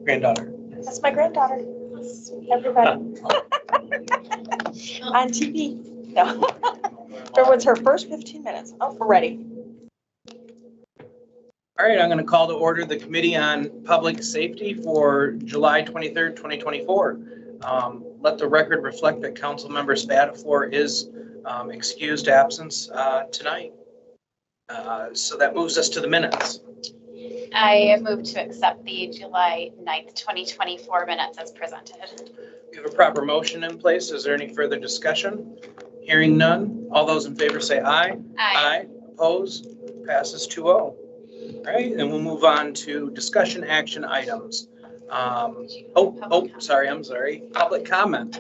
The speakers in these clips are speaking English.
Granddaughter. That's my granddaughter. Everybody. On TV. No. It was her first 15 minutes. Oh, we're ready. All right, I'm going to call to order the Committee on Public Safety for July 23rd, 2024. Let the record reflect that Councilmember Spatafor is excused absence tonight. So that moves us to the minutes. I move to accept the July 9th, 2024 minutes as presented. We have a proper motion in place. Is there any further discussion? Hearing none. All those in favor say aye. Aye. Opposed? Passes 2-0. All right, and we'll move on to discussion action items. Sorry. Public comment.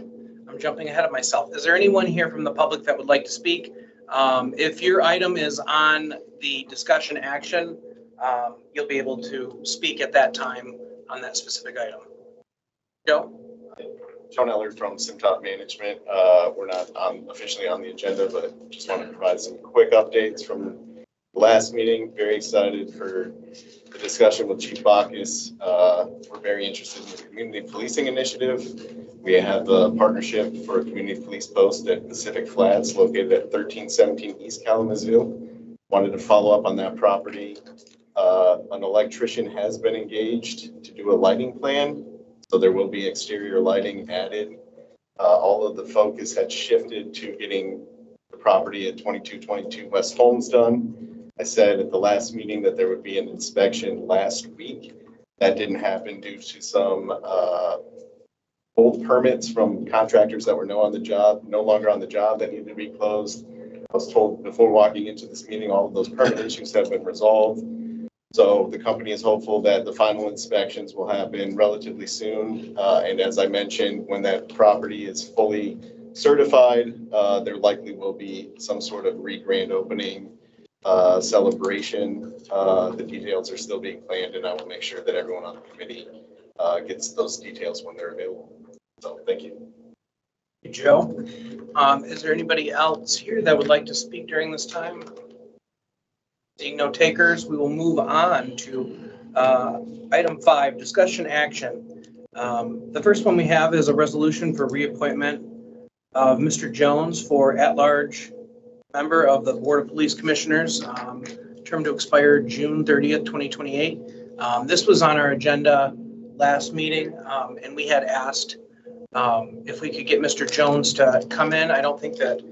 I'm jumping ahead of myself. Is there anyone here from the public that would like to speak? If your item is on the discussion action, you'll be able to speak at that time on that specific item. Joe? Joe Neller from SimTop Management. We're not officially on the agenda, but just want to provide some quick updates from the last meeting. Very excited for the discussion with Chief Bacchus. We're very interested in the community policing initiative. We have a partnership for a community police post at Pacific Flats located at 1317 East Kalamazoo. Wanted to follow up on that property. An electrician has been engaged to do a lighting plan. So there will be exterior lighting added. All of the focus had shifted to getting the property at 2222 West Holmes done. I said at the last meeting that there would be an inspection last week. That didn't happen due to some old permits from contractors that were no longer on the job that needed to be closed. I was told before walking into this meeting, all of those permit issues have been resolved. So the company is hopeful that the final inspections will happen relatively soon. And as I mentioned, when that property is fully certified, there likely will be some sort of re-grand opening celebration. The details are still being planned, and I will make sure that everyone on the committee gets those details when they're available. So thank you. Thank you, Joe. Is there anybody else here that would like to speak during this time? Seeing no takers, we will move on to item 5, discussion action. The first one we have is a resolution for reappointment of Mr. Jones for at-large member of the Board of Police Commissioners, term to expire June 30th, 2028. This was on our agenda last meeting, and we had asked if we could get Mr. Jones to come in. I don't think that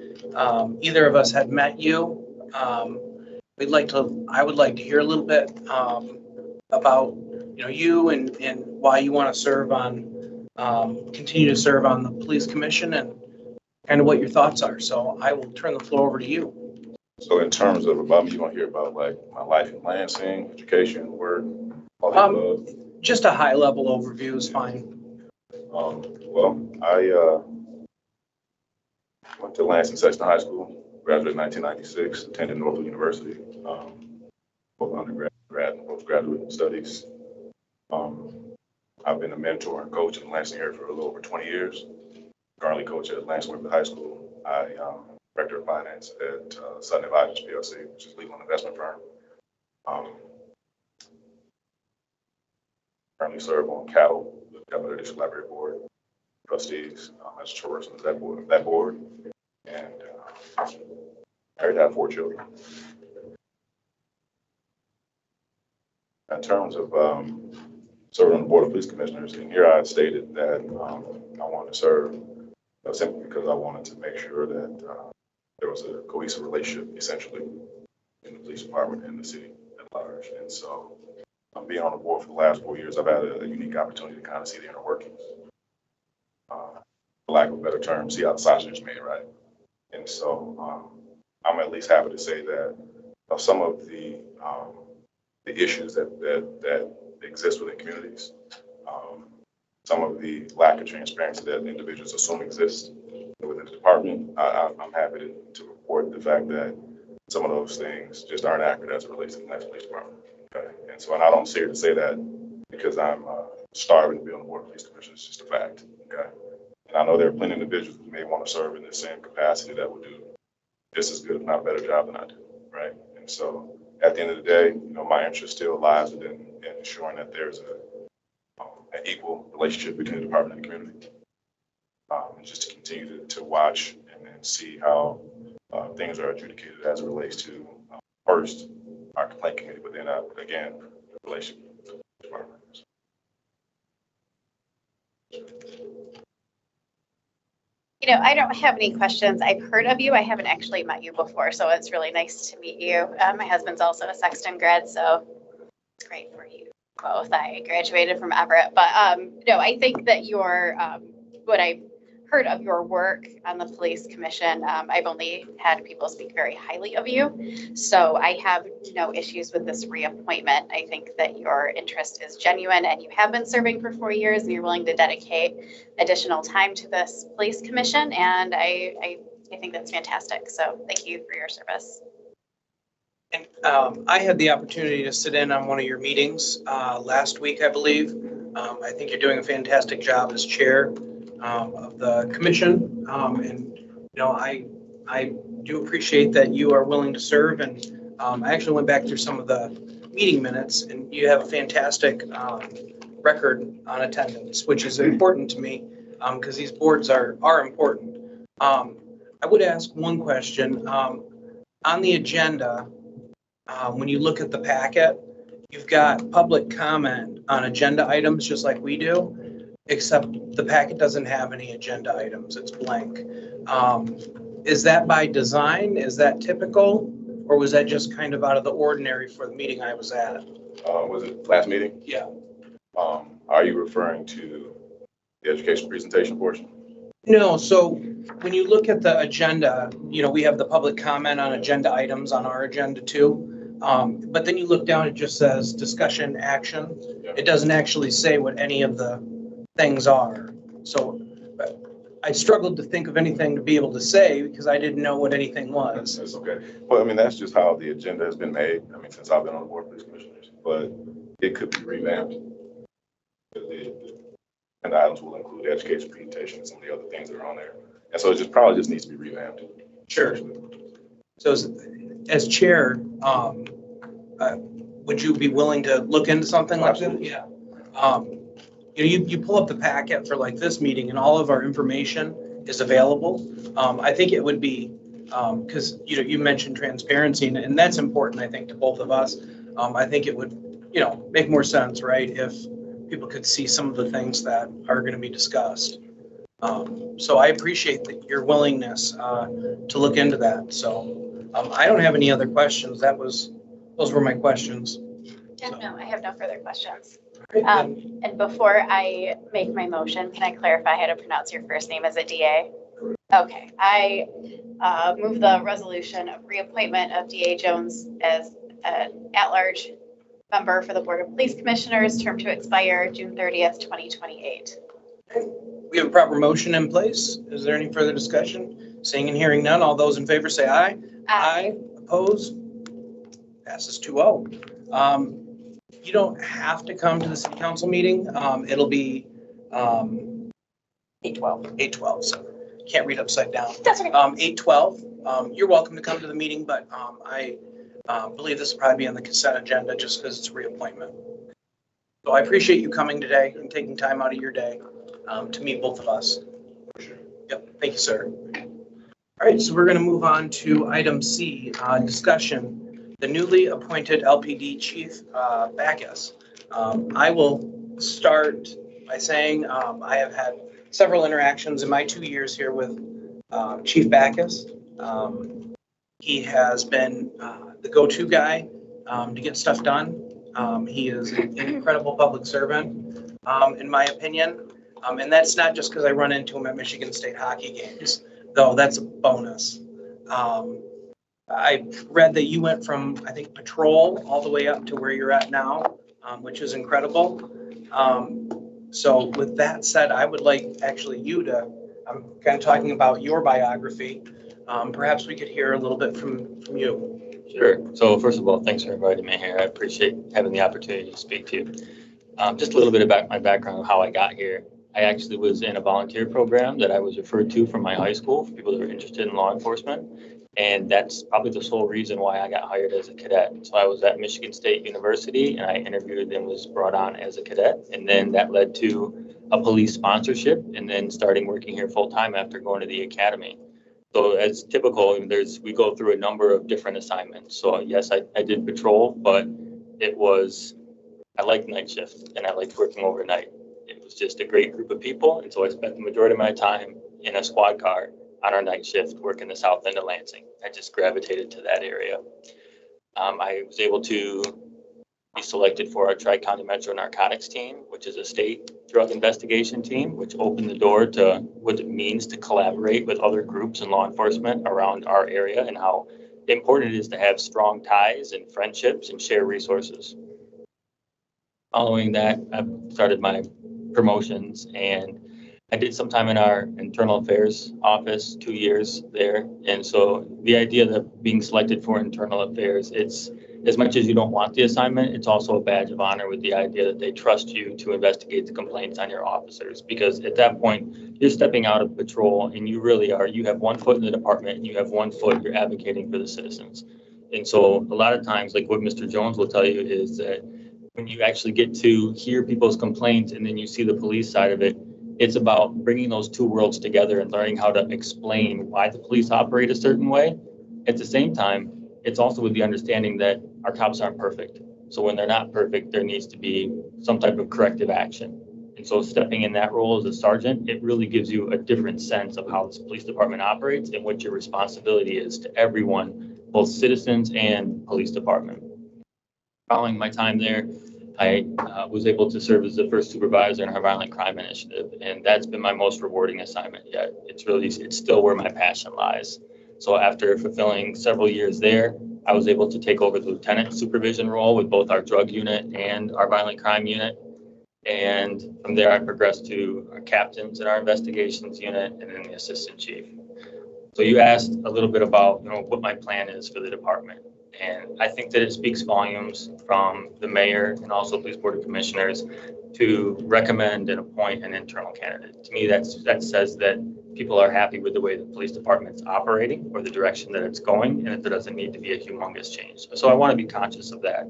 either of us had met you. I would like to hear a little bit about, you and why you want to serve on, continue to serve on the police commission and kind of what your thoughts are. So I will turn the floor over to you. So in terms of about me, you want to hear about like my life in Lansing, education, work, all the above? Just a high level overview is fine. Well, I went to Lansing Sexton High School. Graduated in 1996, attended Northwood University, both undergrad and postgraduate studies. I've been a mentor and coach in the Lansing area for a little over 20 years. Currently coach at Lansing High School. I am Director of Finance at Sutton Advisors PLC, which is a legal investment firm. Currently serve on CATL, the Capital District Library Board, trustees, as chairperson of that board. And married, have 4 children. In terms of serving on the Board of Police Commissioners, and here I stated that I wanted to serve simply because I wanted to make sure that there was a cohesive relationship, essentially, in the police department and the city at large. And so, being on the board for the last 4 years, I've had a unique opportunity to kind of see the inner workings. For lack of a better term, see how the sausage is made, right? And so I'm at least happy to say that some of the issues that exist within communities, some of the lack of transparency that individuals assume exists within the department, I'm happy to report the fact that some of those things just aren't accurate as it relates to the Lansing Police Department. Okay? And so, and I don't say to say that because I'm starving to be on the Board of Police Commission. It's just a fact. Okay. And I know there are plenty of individuals who may want to serve in the same capacity that would do just as good, if not a better job than I do, right? And so at the end of the day, my interest still lies in ensuring that there's an equal relationship between the department and the community. And just to continue to watch and see how things are adjudicated as it relates to, first, our complaint committee, but then, again, the relationship with the department. You know, I don't have any questions. I've heard of you. I haven't actually met you before, so it's really nice to meet you. My husband's also a Sexton grad, so it's great for you both. I graduated from Everett, but no, I think that your what I've heard of your work on the police commission, I've only had people speak very highly of you, so I have no issues with this reappointment. I think that your interest is genuine, and you have been serving for 4 years, and you're willing to dedicate additional time to this police commission, and I think that's fantastic. So thank you for your service. And I had the opportunity to sit in on one of your meetings last week, I believe. I think you're doing a fantastic job as chair of the commission. And, you know, I do appreciate that you are willing to serve. And I actually went back through some of the meeting minutes, and you have a fantastic record on attendance, which is important to me because these boards are important. I would ask one question. On the agenda, when you look at the packet, you've got public comment on agenda items just like we do, except the packet doesn't have any agenda items. It's blank. Is that by design? Is that typical? Or was that just kind of out of the ordinary for the meeting I was at? Was it last meeting? Yeah. Are you referring to the education presentation portion? No, so when you look at the agenda, you know, we have the public comment on agenda items on our agenda too. But then you look down, it just says discussion action. Yeah. It doesn't actually say what any of the things are. So I struggled to think of anything to be able to say because I didn't know what anything was. That's okay. Well, I mean, that's just how the agenda has been made. I mean, since I've been on the board of police commissioners, but it could be revamped. And the items will include education presentation and some of the other things that are on there. And so it just probably just needs to be revamped. Sure. So as chair, would you be willing to look into something like that? Absolutely. Yeah. You know, you pull up the packet for like this meeting and all of our information is available. I think it would be, because, you know, you mentioned transparency and that's important, I think, to both of us. I think it would, you know, make more sense, right, if people could see some of the those that are going to be discussed. So I appreciate that your willingness to look into that. So I don't have any other questions. Those were my questions. Yeah, no, I have no further questions. All right, then. And before I make my motion, can I clarify how to pronounce your first name as a DA? Okay, I move the resolution of reappointment of DA Jones as an at-large member for the Board of Police Commissioners, term to expire June 30th, 2028. We have a proper motion in place. Is there any further discussion? Seeing and hearing none, all those in favor say aye. Aye. Opposed? Passes 2-0. You don't have to come to the city council meeting. It'll be 8:12. 8:12, so can't read upside down. That's okay. 8:12. You're welcome to come to the meeting, but I believe this will probably be on the consent agenda just because it's reappointment. So I appreciate you coming today and taking time out of your day to meet both of us. For sure. Yep, thank you, sir. All right, so we're going to move on to item C, discussion. The newly appointed LPD Chief Backus. I will start by saying I have had several interactions in my 2 years here with Chief Backus. He has been the go-to guy to get stuff done. He is an incredible public servant, in my opinion. And that's not just because I run into him at Michigan State hockey games, though that's a bonus. I read that you went from, I think, patrol all the way up to where you're at now, which is incredible. So with that said, I would like actually you to, I'm kind of talking about your biography. Perhaps we could hear a little bit from you. Sure. So first of all, thanks for inviting me here. I appreciate having the opportunity to speak to you. Just a little bit about my background, how I got here. I actually was in a volunteer program that I was referred to from my high school for people that were interested in law enforcement. And that's probably the sole reason why I got hired as a cadet. So I was at Michigan State University and I interviewed and was brought on as a cadet. And then that led to a police sponsorship and then starting working here full time after going to the academy. So as typical, we go through a number of different assignments. So yes, I did patrol, but I liked night shift and I liked working overnight. It was just a great group of people. And so I spent the majority of my time in a squad car on our night shift working the south end of Lansing. I just gravitated to that area. I was able to be selected for our Tri-County Metro Narcotics team, which is a state drug investigation team, which opened the door to what it means to collaborate with other groups and law enforcement around our area and how important it is to have strong ties and friendships and share resources. Following that, I started my promotions and I did some time in our internal affairs office, 2 years there. And so the idea that being selected for internal affairs, it's as much as you don't want the assignment, it's also a badge of honor with the idea that they trust you to investigate the complaints on your officers. Because at that point, you're stepping out of patrol and you really are, you have one foot in the department and you have one foot, you're advocating for the citizens. And so a lot of times, like what Mr. Jones will tell you is that when you actually get to hear people's complaints and then you see the police side of it, it's about bringing those two worlds together and learning how to explain why the police operate a certain way. At the same time, it's also with the understanding that our cops aren't perfect. So when they're not perfect, there needs to be some type of corrective action. And so stepping in that role as a sergeant, it really gives you a different sense of how this police department operates and what your responsibility is to everyone, both citizens and police department. Following my time there, I was able to serve as the first supervisor in our violent crime initiative, and that's been my most rewarding assignment yet. It's still where my passion lies. So after fulfilling several years there, I was able to take over the lieutenant supervision role with both our drug unit and our violent crime unit. And from there, I progressed to our captains in our investigations unit and then the assistant chief. So you asked a little bit about, what my plan is for the department. And I think that it speaks volumes from the mayor and also police board of commissioners to recommend and appoint an internal candidate. To me, that says that people are happy with the way the police department's operating or the direction that it's going, and that there doesn't need to be a humongous change. So I want to be conscious of that.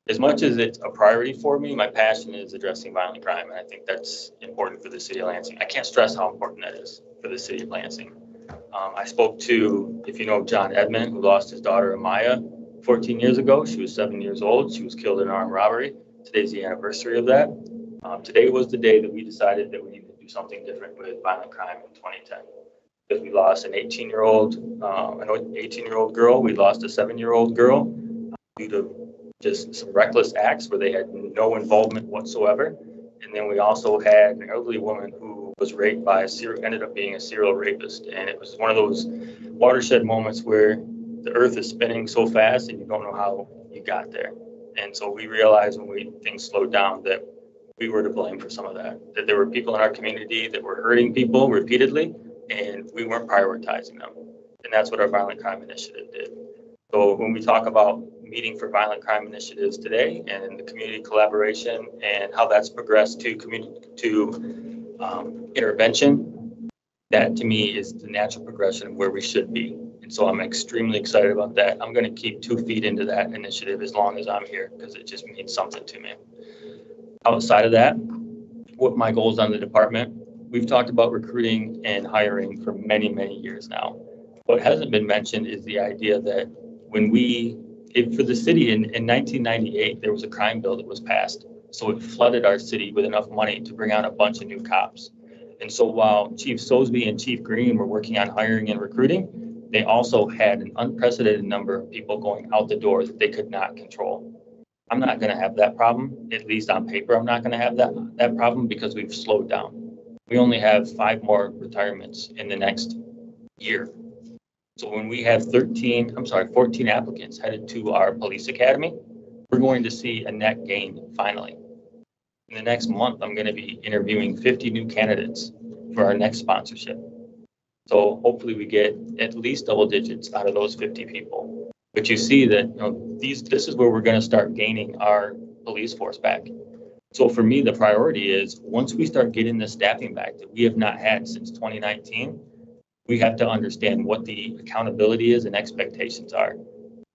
As much as it's a priority for me, my passion is addressing violent crime, and I think that's important for the city of Lansing. I can't stress how important that is for the city of Lansing. I spoke to, if you know, John Edmond, who lost his daughter Amaya 14 years ago. She was 7 years old. She was killed in an armed robbery. Today's the anniversary of that. Today was the day that we decided that we needed to do something different with violent crime in 2010. Because we lost an 18-year-old girl. We lost a 7-year-old girl due to just some reckless acts where they had no involvement whatsoever. And then we also had an elderly woman who was raped by ended up being a serial rapist. And it was one of those watershed moments where the earth is spinning so fast and you don't know how you got there. And so we realized when things slowed down that we were to blame for some of that there were people in our community that were hurting people repeatedly and we weren't prioritizing them. And that's what our violent crime initiative did. So when we talk about meeting for violent crime initiatives today and the community collaboration and how that's progressed to intervention, that to me is the natural progression of where we should be. And so I'm extremely excited about that. I'm going to keep 2 feet into that initiative as long as I'm here because it just means something to me. Outside of that, what my goals on the department, we've talked about recruiting and hiring for many, many years now. What hasn't been mentioned is the idea that for the city in 1998, there was a crime bill that was passed. So it flooded our city with enough money to bring on a bunch of new cops. And so while Chief Sosby and Chief Green were working on hiring and recruiting, they also had an unprecedented number of people going out the door that they could not control. I'm not going to have that problem, at least on paper. I'm not going to have that problem because we've slowed down. We only have 5 more retirements in the next year. So when we have 14 applicants headed to our police academy, we're going to see a net gain finally. In the next month, I'm going to be interviewing 50 new candidates for our next sponsorship. So hopefully we get at least double digits out of those 50 people. But you see that this is where we're going to start gaining our police force back. So for me, the priority is once we start getting the staffing back that we have not had since 2019, we have to understand what the accountability is and expectations are.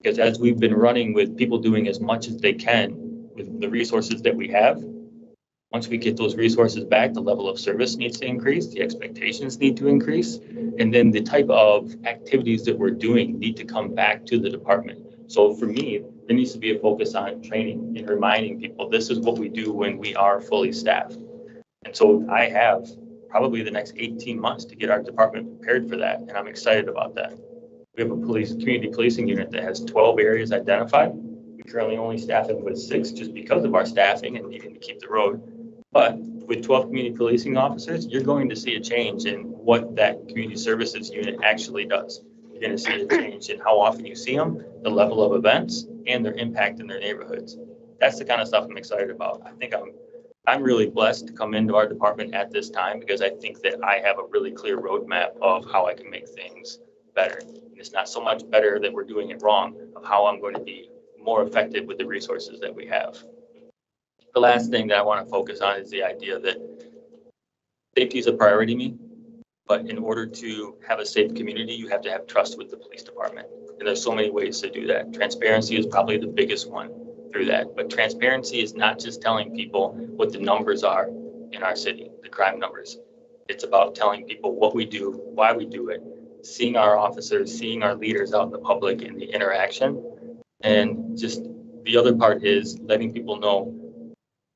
Because as we've been running with people doing as much as they can with the resources that we have, once we get those resources back, the level of service needs to increase, the expectations need to increase, and then the type of activities that we're doing need to come back to the department. So for me, there needs to be a focus on training and reminding people this is what we do when we are fully staffed. And so I have probably the next 18 months to get our department prepared for that, and I'm excited about that. We have a community policing unit that has 12 areas identified. We currently only staff it with 6 just because of our staffing and needing to keep the road. But with 12 community policing officers, you're going to see a change in what that community services unit actually does. You're going to see a change in how often you see them, the level of events, and their impact in their neighborhoods. That's the kind of stuff I'm excited about. I think I'm really blessed to come into our department at this time because I think that I have a really clear roadmap of how I can make things better. And it's not so much better that we're doing it wrong, of how I'm going to be more effective with the resources that we have. The last thing that I want to focus on is the idea that safety is a priority to me, but in order to have a safe community, you have to have trust with the police department. And there's so many ways to do that. Transparency is probably the biggest one through that. But transparency is not just telling people what the numbers are in our city, the crime numbers. It's about telling people what we do, why we do it, seeing our officers, seeing our leaders out in the public in the interaction. And just the other part is letting people know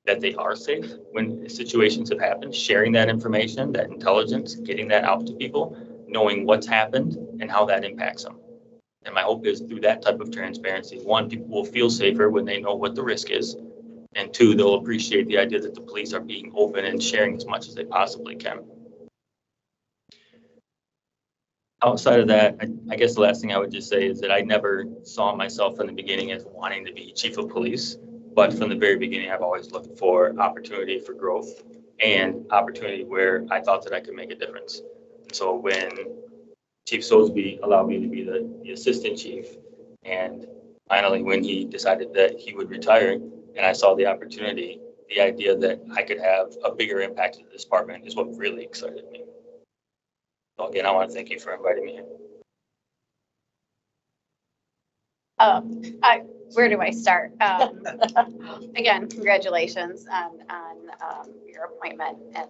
that they are safe when situations have happened, sharing that information, that intelligence, getting that out to people, knowing what's happened and how that impacts them. And my hope is through that type of transparency, 1, people will feel safer when they know what the risk is. And 2, they'll appreciate the idea that the police are being open and sharing as much as they possibly can. Outside of that, I guess the last thing I would just say is that I never saw myself in the beginning as wanting to be chief of police. But from the very beginning, I've always looked for opportunity for growth and opportunity where I thought that I could make a difference. So when Chief Soulsby allowed me to be the assistant chief, and finally when he decided that he would retire and I saw the opportunity, the idea that I could have a bigger impact in this department is what really excited me. So again, I want to thank you for inviting me in. Where do I start? Again, congratulations on your appointment and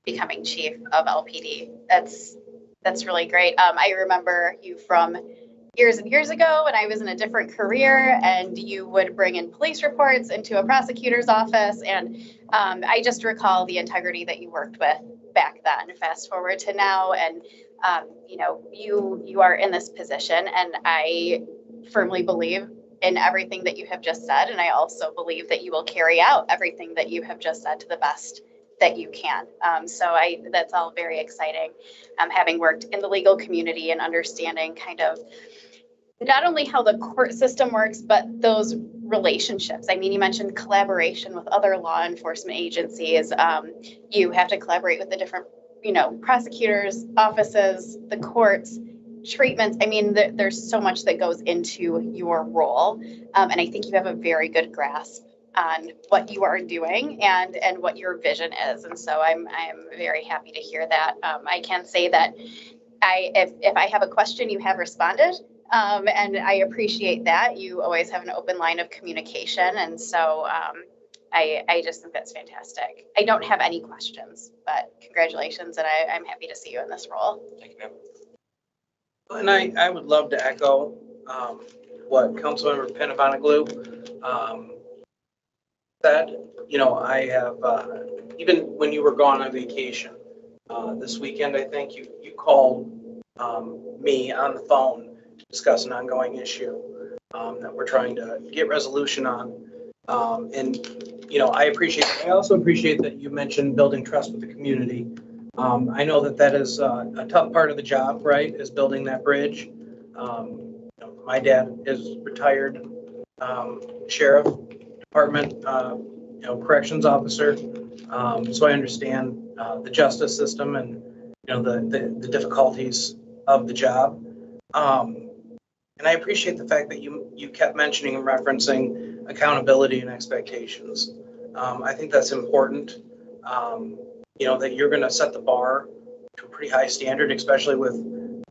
becoming chief of LPD. That's really great. I remember you from years and years ago when I was in a different career, and you would bring in police reports into a prosecutor's office, and I just recall the integrity that you worked with back then. Fast forward to now, and you are in this position, and I firmly believe in everything that you have just said. And I also believe that you will carry out everything that you have just said to the best that you can. So that's all very exciting. Having worked in the legal community and understanding kind of not only how the court system works, but those relationships. I mean, you mentioned collaboration with other law enforcement agencies. You have to collaborate with the different, prosecutors, offices, the courts, treatments. I mean, there's so much that goes into your role. And I think you have a very good grasp on what you are doing and what your vision is. And so I'm very happy to hear that. I can say that if I have a question, you have responded. And I appreciate that. You always have an open line of communication. And so I just think that's fantastic. I don't have any questions, but congratulations. And I'm happy to see you in this role. Thank you, ma'am. And I would love to echo what Councilmember Pennabanaglu said. I have, even when you were gone on vacation this weekend, I think you called me on the phone to discuss an ongoing issue that we're trying to get resolution on. I appreciate it. I also appreciate that you mentioned building trust with the community. I know that is a tough part of the job, right, is building that bridge. My dad is retired sheriff department, corrections officer. So I understand the justice system and, the difficulties of the job. And I appreciate the fact that you kept mentioning and referencing accountability and expectations. I think that's important. That you're going to set the bar to a pretty high standard, especially with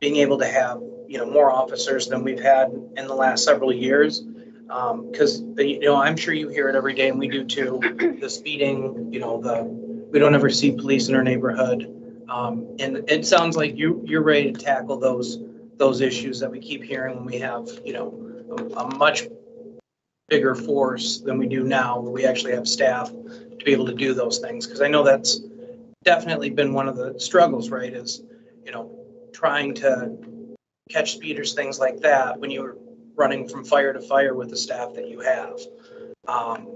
being able to have, more officers than we've had in the last several years. Because, I'm sure you hear it every day and we do too, the speeding, we don't ever see police in our neighborhood. And it sounds like you're ready to tackle those issues that we keep hearing when we have, a much bigger force than we do now, where we actually have staff to be able to do those things. Because I know that's definitely been one of the struggles, right, is, trying to catch speeders, things like that, when you're running from fire to fire with the staff that you have. And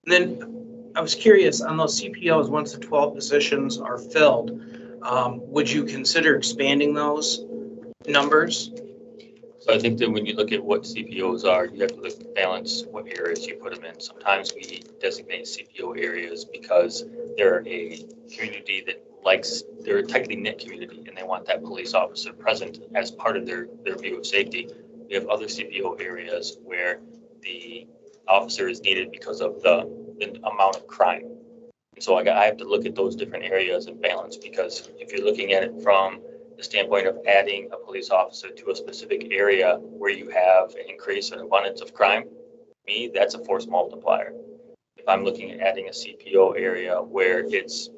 then I was curious on those CPOs, once the 12 positions are filled, would you consider expanding those numbers? So I think that when you look at what CPOs are, you have to look at balance what areas you put them in. Sometimes we designate CPO areas because they're a community that they're a tightly knit community and they want that police officer present as part of their view of safety. We have other CPO areas where the officer is needed because of the amount of crime. And so I have to look at those different areas and balance, because if you're looking at it from the standpoint of adding a police officer to a specific area where you have an increase in abundance of crime, that's a force multiplier. If I'm looking at adding a CPO area where it's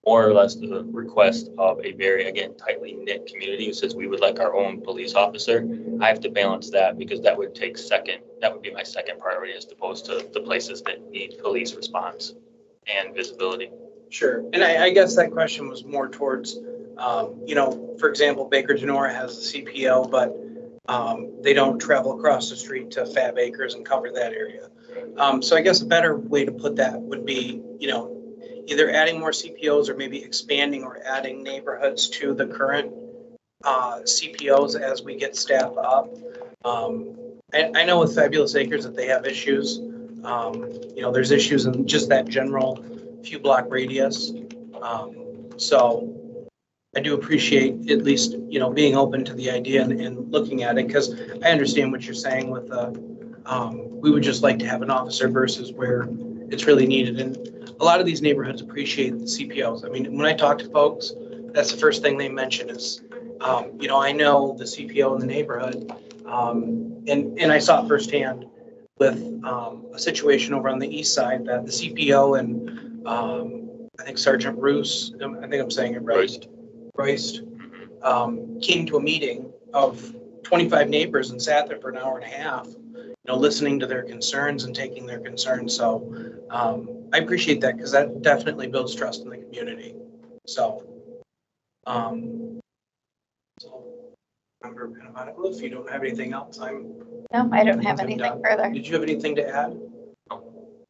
more or less the request of a very, again, tightly knit community who says we would like our own police officer, I have to balance that, because that would be my second priority as opposed to the places that need police response and visibility. Sure. And I guess that question was more towards, for example, Baker Denora has a CPO, but they don't travel across the street to Fab Acres and cover that area. So I guess a better way to put that would be, either adding more CPOs or maybe expanding or adding neighborhoods to the current CPOs as we get staff up. I know with Fabulous Acres that they have issues. There's issues in just that general few block radius. So I do appreciate at least, being open to the idea and looking at it, because I understand what you're saying with we would just like to have an officer versus where it's really needed. And a lot of these neighborhoods appreciate the CPOs. I mean, when I talk to folks, that's the first thing they mention is, I know the CPO in the neighborhood. And I saw it firsthand with a situation over on the east side that the CPO and I think Sergeant Bruce, I think I'm saying it right. Royst came to a meeting of 25 neighbors and sat there for an hour and a half, listening to their concerns and taking their concerns. So I appreciate that, because that definitely builds trust in the community. So, Member Pennacotta, if you don't have anything else, No, I don't have anything further. Did you have anything to add?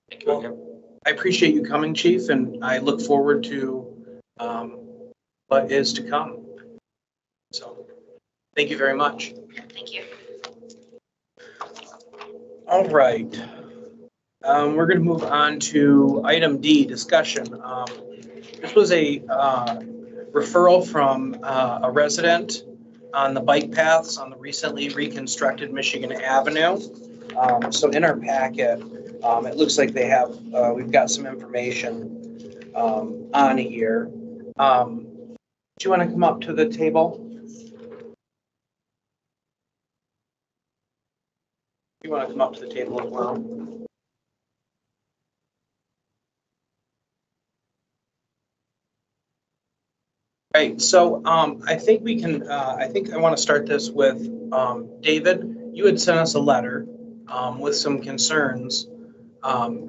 Thank you again. I appreciate you coming, Chief, and I look forward to what is to come. So, thank you very much. Thank you. All right. We're going to move on to item D, discussion. This was a referral from a resident on the bike paths on the recently reconstructed Michigan Avenue. So in our packet, it looks like they have, we've got some information on here. Do you want to come up to the table? You want to come up to the table as well? Right, so I think we can, I think I want to start this with David. You had sent us a letter with some concerns.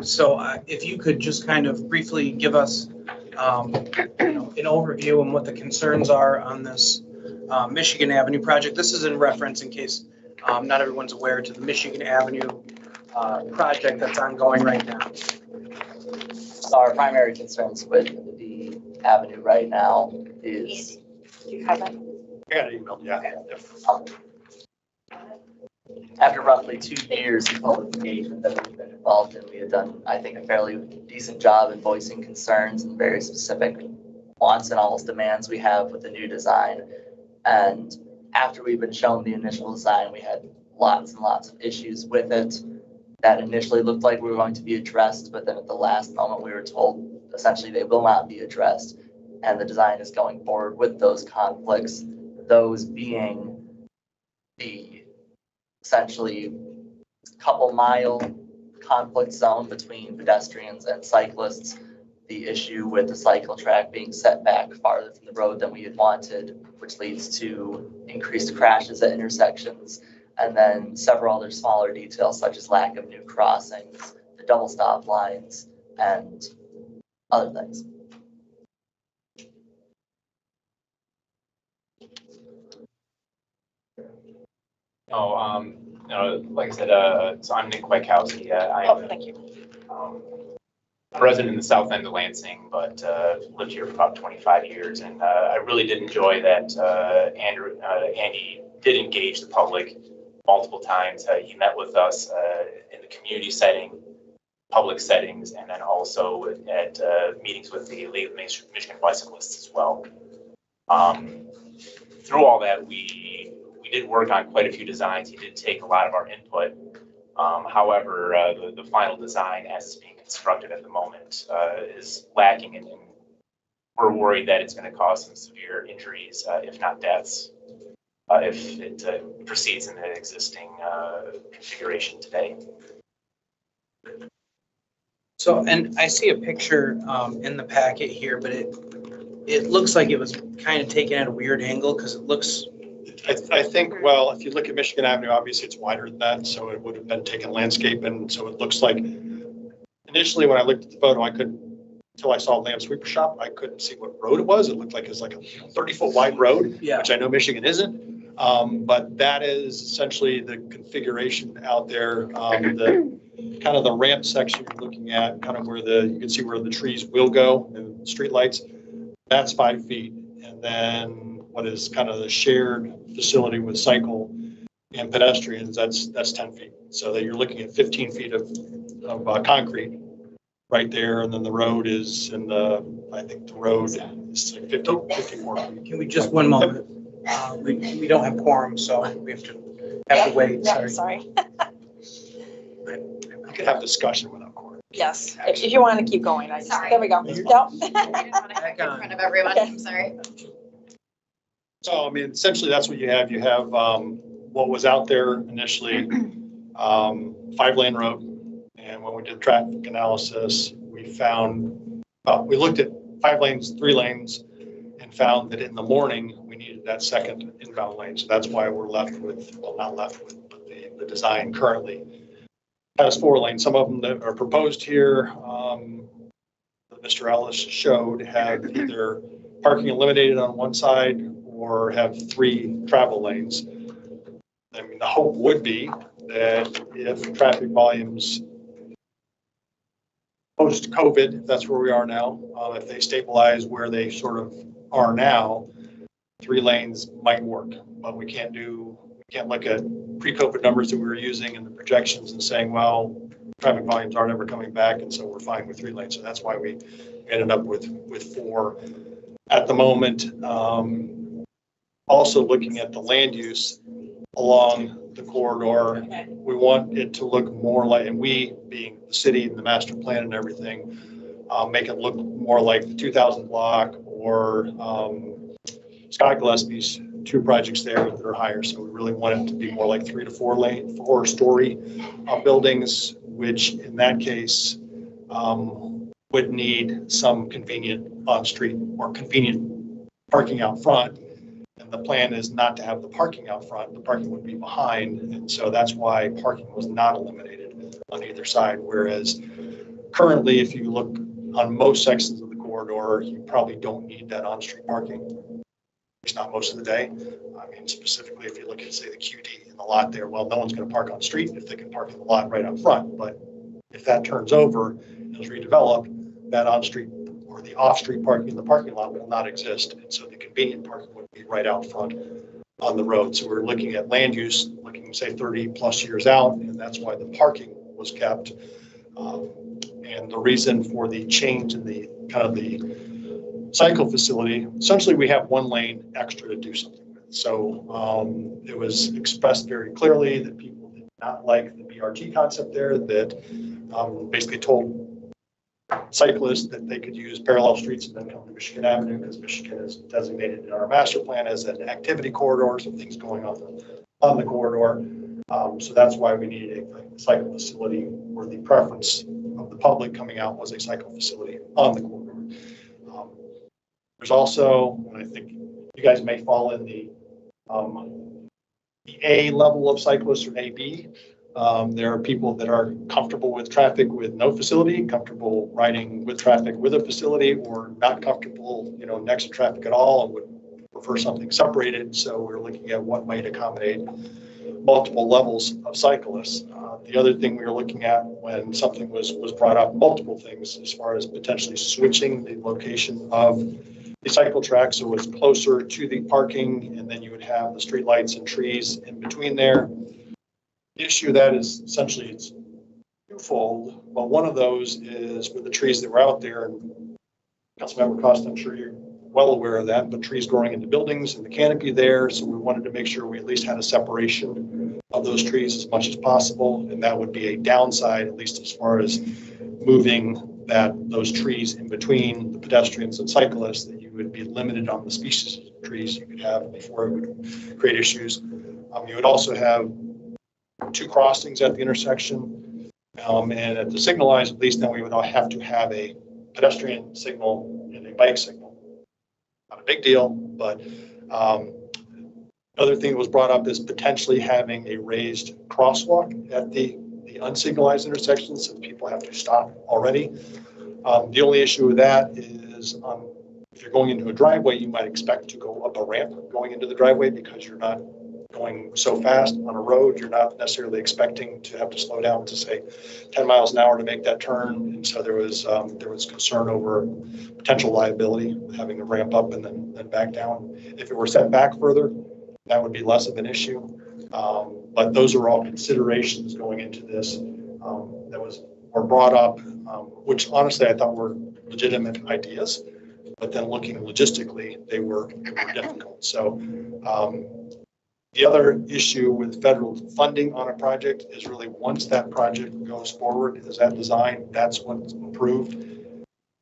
So if you could just kind of briefly give us an overview on what the concerns are on this Michigan Avenue project. This is in reference, in case not everyone's aware, to the Michigan Avenue project that's ongoing right now. So our primary concerns with the avenue right now is. Do you have it? I got an email, yeah. After roughly 2 years of public engagement that we've been involved in, we had done, I think, a fairly decent job in voicing concerns and very specific wants and almost demands we have with the new design. And after we've been shown the initial design, we had lots and lots of issues with it that initially looked like we were going to be addressed, but then at the last moment we were told essentially they will not be addressed. and the design is going forward with those conflicts, those being the essentially couple mile conflict zone between pedestrians and cyclists, the issue with the cycle track being set back farther from the road than we had wanted, which leads to increased crashes at intersections, and then several other smaller details such as lack of new crossings, the double stop lines, and other things. Like I said, so I'm Nick Wykowski. Oh, I'm thank you. a resident in the south end of Lansing, but lived here for about 25 years. And I really did enjoy that Andy did engage the public multiple times. He met with us in the community setting, public settings, and then also at meetings with the League of Michigan Bicyclists as well. Through all that, we did work on quite a few designs. He did take a lot of our input. However, the final design as it's being constructed at the moment is lacking, and we're worried that it's going to cause some severe injuries, if not deaths, if it proceeds in the existing configuration today. So, and I see a picture in the packet here, but it looks like it was kind of taken at a weird angle because it looks. I think, well, if you look at Michigan Avenue, obviously it's wider than that, so it would have been taken landscape, and so it looks like, initially when I looked at the photo, I couldn't, until I saw Lamb Sweeper Shop, I couldn't see what road it was. It looked like it was like a 30-foot wide road, Yeah. which I know Michigan isn't. But that is essentially the configuration out there. The kind of the ramp section you're looking at, kind of where you can see where the trees will go and street lights, that's 5 feet. And then what is kind of the shared facility with cycle and pedestrians, that's 10 feet. So that you're looking at 15 feet of concrete right there. And then the road is I think the road is like 54 feet. Can we just one moment? We don't have quorum, so we have to wait. Yeah, Sorry. sorry. You could have discussion without court. Yes, if you want to keep going, Sorry. there we go. I didn't want to Back in on. front of everyone. Okay. I'm sorry. So, I mean, essentially, that's what you have. You have what was out there initially, 5-lane road. And when we did traffic analysis, we found, we looked at 5 lanes, 3 lanes, and found that in the morning, we needed that second inbound lane. So that's why we're left with, well, not left with, but the design currently has 4 lanes. Some of them that are proposed here, that Mr. Ellis showed, have either parking eliminated on one side or have 3 travel lanes. I mean, the hope would be that if traffic volumes post-COVID, that's where we are now, if they stabilize where they sort of are now, 3 lanes might work. But we can't look at pre-COVID numbers that we were using and the projections and saying, well, traffic volumes aren't ever coming back, and so we're fine with 3 lanes. So that's why we ended up with 4 at the moment. Also looking at the land use along the corridor, we want it to look more like, and we being the city and the master plan and everything, make it look more like the 2000 block or Scott Gillespie's 2 projects there that are higher. So we really want it to be more like 3 to 4 story buildings, which in that case would need some convenient on-street or convenient parking out front. And the plan is not to have the parking out front. The parking would be behind. And so that's why parking was not eliminated on either side. Whereas currently, if you look on most sections of the corridor, you probably don't need that on-street parking. It's not most of the day. I mean, specifically, if you look at, say, the QD in the lot there, well, no one's going to park on the street if they can park in the lot right up front. But if that turns over and is redeveloped, that on-street or the off-street parking in the parking lot will not exist. And so the convenient parking would be right out front on the road. So we're looking at land use, looking, say, 30 plus years out, and that's why the parking was kept. And the reason for the change in the kind of the cycle facility, essentially we have 1 lane extra to do something with. So it was expressed very clearly that people did not like the BRT concept there, that basically told cyclists that they could use parallel streets and then come to Michigan Avenue, because Michigan is designated in our master plan as an activity corridor, so things going on the corridor. So that's why we needed a cycle facility, where the preference of the public coming out was a cycle facility on the corridor. There's also, and I think you guys may fall in the A level of cyclists, or AB. There are people that are comfortable with traffic with no facility, comfortable riding with traffic with a facility, or not comfortable, next to traffic at all, and would prefer something separated. So we're looking at what might accommodate multiple levels of cyclists. The other thing we were looking at when something was brought up, multiple things as far as potentially switching the location of the cycle track, so it's closer to the parking, and then you would have the street lights and trees in between there. The issue that is essentially, it's twofold, but one of those is with the trees that were out there, and Councilmember Costa, I'm sure you're well aware of that, but trees growing into buildings and the canopy there, so we wanted to make sure we at least had a separation of those trees as much as possible, and that would be a downside, at least as far as moving those trees in between the pedestrians and cyclists, that you would be limited on the species of trees you could have before it would create issues. You would also have 2 crossings at the intersection, and at the signalized, at least then we would have to have a pedestrian signal and a bike signal. Not a big deal, but another thing that was brought up is potentially having a raised crosswalk at the unsignalized intersections, so people have to stop already. The only issue with that is if you're going into a driveway, you might expect to go up a ramp going into the driveway, because you're not going so fast on a road. You're not necessarily expecting to have to slow down to, say, 10 miles an hour to make that turn. And so there was concern over potential liability with having to ramp up and then back down. If it were set back further, that would be less of an issue. But those are all considerations going into this that were brought up, which honestly I thought were legitimate ideas. But then looking logistically, they were difficult. So the other issue with federal funding on a project is really, once that project goes forward, is that design, that's what's approved.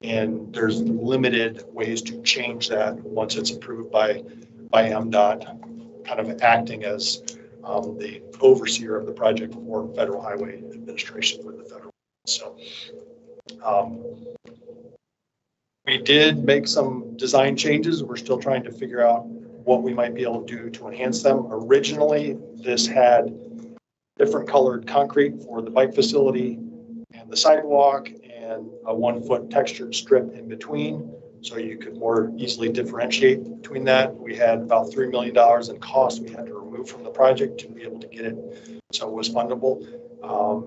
And there's limited ways to change that once it's approved by MDOT, kind of acting as the overseer of the project for Federal Highway Administration with the federal. So we did make some design changes. We're still trying to figure out what we might be able to do to enhance them. Originally, this had different colored concrete for the bike facility and the sidewalk, and a 1-foot textured strip in between, so you could more easily differentiate between that. We had about $3 million in cost we had to remove from the project to be able to get it so it was fundable.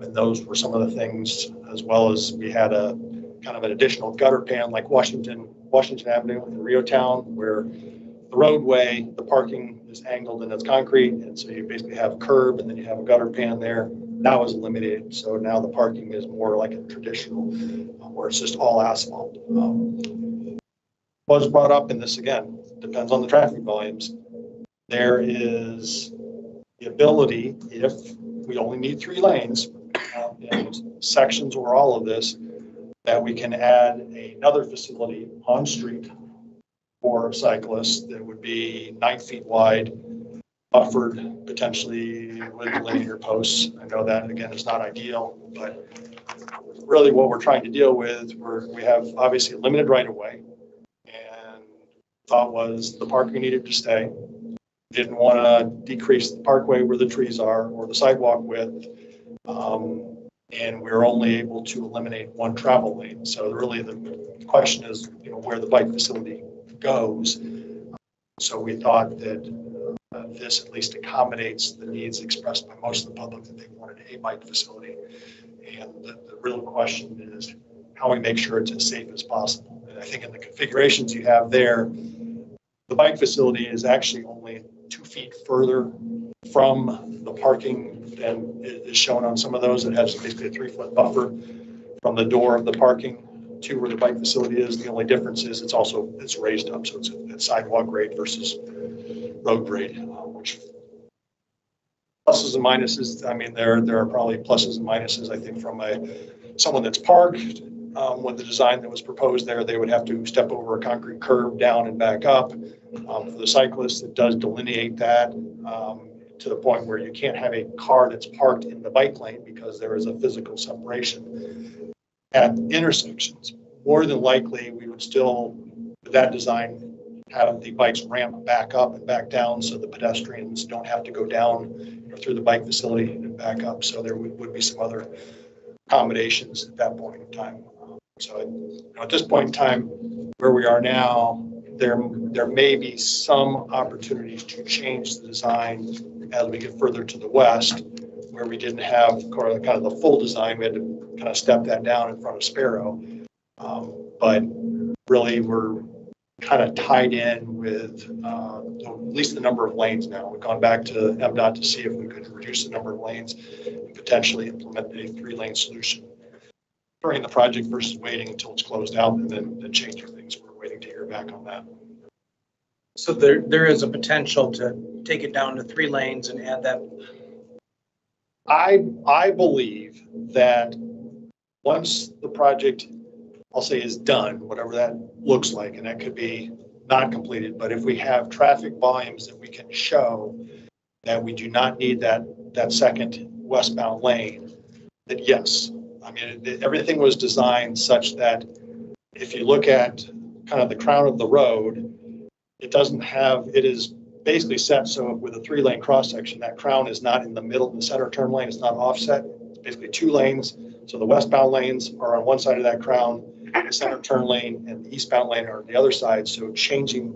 And those were some of the things, as well as we had a kind of an additional gutter pan like Washington Avenue in Reotown, where the roadway, the parking is angled and it's concrete, and so you basically have curb and then you have a gutter pan there. That was eliminated, so now the parking is more like a traditional, where it's just all asphalt. Was brought up, and this again depends on the traffic volumes. There is the ability, if we only need 3 lanes in sections or all of this, that we can add another facility on street for cyclists that would be 9 feet wide, buffered potentially with linear posts. I know that, again, is not ideal, but really what we're trying to deal with, we have obviously limited right of way, and thought was the parking needed to stay. Didn't want to decrease the parkway where the trees are or the sidewalk width. And we're only able to eliminate 1 travel lane. So really the question is, where the bike facility goes. So we thought that this at least accommodates the needs expressed by most of the public, that they wanted a bike facility. And the real question is how we make sure it's as safe as possible. And I think in the configurations you have there, the bike facility is actually only 2 feet further from the parking than is shown on some of those. It has basically a 3-foot buffer from the door of the parking to where the bike facility is. The only difference is it's raised up, so it's a sidewalk grade versus road grade, which pluses and minuses. I mean, there are probably pluses and minuses, I think, from someone that's parked With the design that was proposed there, they would have to step over a concrete curb down and back up. For the cyclists, it does delineate that to the point where you can't have a car that's parked in the bike lane because there is a physical separation at intersections. More than likely, we would still, with that design, have the bikes ramp back up and back down so the pedestrians don't have to go down through the bike facility and back up. So there would be some other accommodations at that point in time. So at this point in time, where we are now, there may be some opportunities to change the design as we get further to the west, where we didn't have kind of the full design. We had to kind of step that down in front of Sparrow. But really, we're kind of tied in with at least the number of lanes now. We've gone back to MDOT to see if we could reduce the number of lanes and potentially implement a 3-lane solution during the project versus waiting until it's closed out and then changing things. We're waiting to hear back on that. So there is a potential to take it down to 3 lanes and add that. I believe that once the project, I'll say, is done, whatever that looks like, and that could be not completed, but if we have traffic volumes that we can show that we do not need that second westbound lane, then yes. I mean, everything was designed such that if you look at kind of the crown of the road, it is basically set so with a 3-lane cross section, that crown is not in the middle of the center turn lane. It's not offset. It's basically 2 lanes. So the westbound lanes are on one side of that crown, the center turn lane and the eastbound lane are on the other side. So changing